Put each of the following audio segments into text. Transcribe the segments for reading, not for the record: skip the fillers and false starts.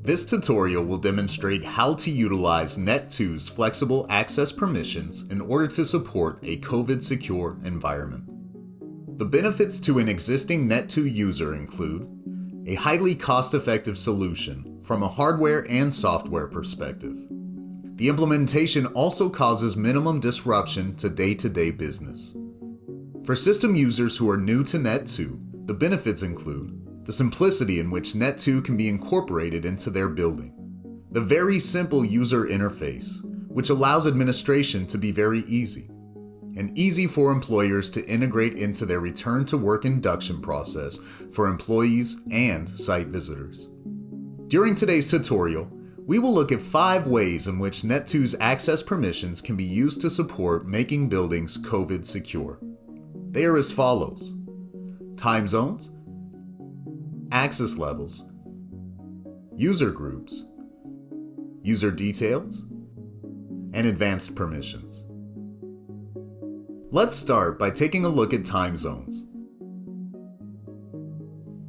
This tutorial will demonstrate how to utilize Net2's flexible access permissions in order to support a COVID-secure environment. The benefits to an existing Net2 user include a highly cost-effective solution from a hardware and software perspective. The implementation also causes minimum disruption to day-to-day business. For system users who are new to Net2, the benefits include the simplicity in which Net2 can be incorporated into their building, the very simple user interface, which allows administration to be very easy, and easy for employers to integrate into their return-to-work induction process for employees and site visitors. During today's tutorial, we will look at 5 ways in which Net2's access permissions can be used to support making buildings COVID secure. They are as follows: time zones, access levels, user groups, user details, and advanced permissions. Let's start by taking a look at time zones.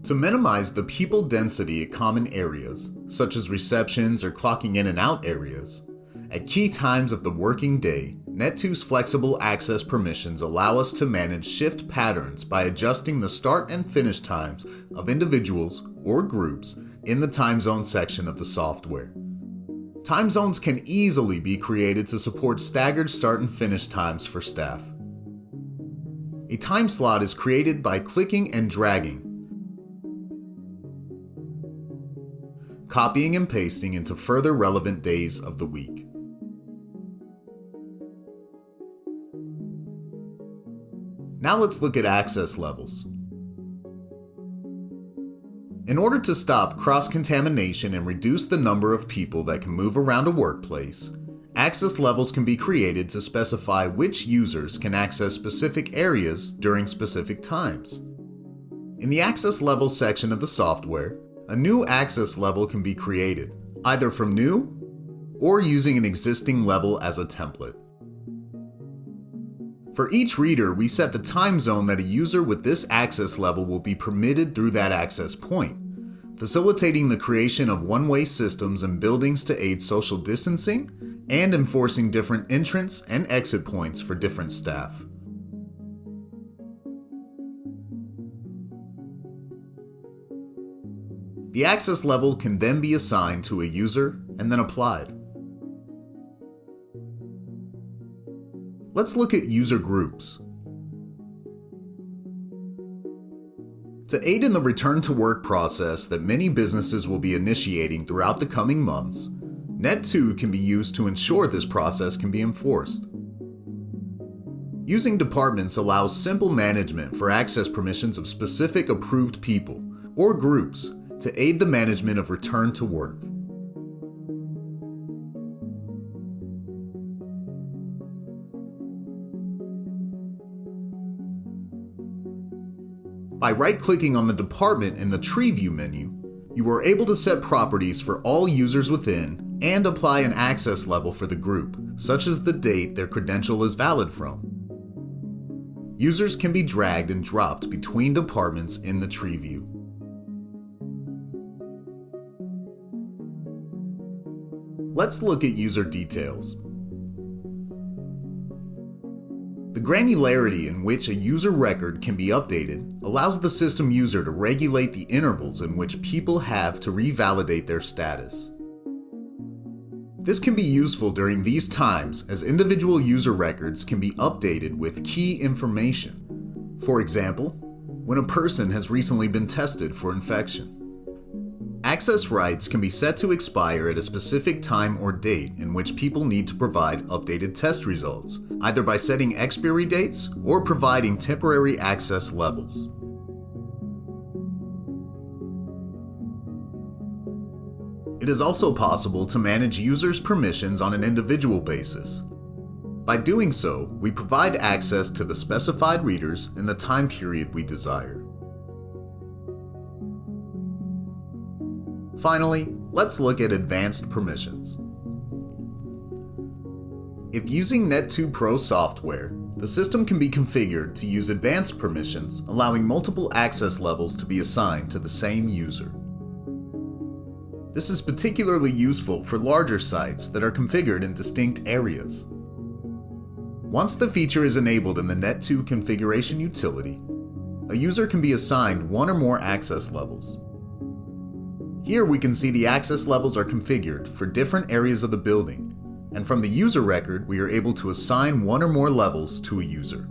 To minimize the people density at common areas, such as receptions or clocking in and out areas, at key times of the working day, Net2's flexible access permissions allow us to manage shift patterns by adjusting the start and finish times of individuals or groups in the time zone section of the software. Time zones can easily be created to support staggered start and finish times for staff. A time slot is created by clicking and dragging, copying and pasting into further relevant days of the week. Now let's look at access levels. In order to stop cross-contamination and reduce the number of people that can move around a workplace, access levels can be created to specify which users can access specific areas during specific times. In the access level section of the software, a new access level can be created, either from new or using an existing level as a template. For each reader, we set the time zone that a user with this access level will be permitted through that access point, facilitating the creation of one-way systems in buildings to aid social distancing and enforcing different entrance and exit points for different staff. The access level can then be assigned to a user and then applied. Let's look at user groups. To aid in the return to work process that many businesses will be initiating throughout the coming months, Net2 can be used to ensure this process can be enforced. Using departments allows simple management for access permissions of specific approved people or groups to aid the management of return to work. By right-clicking on the department in the Tree View menu, you are able to set properties for all users within and apply an access level for the group, such as the date their credential is valid from. Users can be dragged and dropped between departments in the Tree View. Let's look at user details. The granularity in which a user record can be updated allows the system user to regulate the intervals in which people have to revalidate their status. This can be useful during these times as individual user records can be updated with key information. For example, when a person has recently been tested for infection. Access rights can be set to expire at a specific time or date in which people need to provide updated test results, either by setting expiry dates or providing temporary access levels. It is also possible to manage users' permissions on an individual basis. By doing so, we provide access to the specified readers in the time period we desire. Finally, let's look at advanced permissions. If using Net2 Pro software, the system can be configured to use advanced permissions, allowing multiple access levels to be assigned to the same user. This is particularly useful for larger sites that are configured in distinct areas. Once the feature is enabled in the Net2 configuration utility, a user can be assigned one or more access levels. Here we can see the access levels are configured for different areas of the building, and from the user record we are able to assign one or more levels to a user.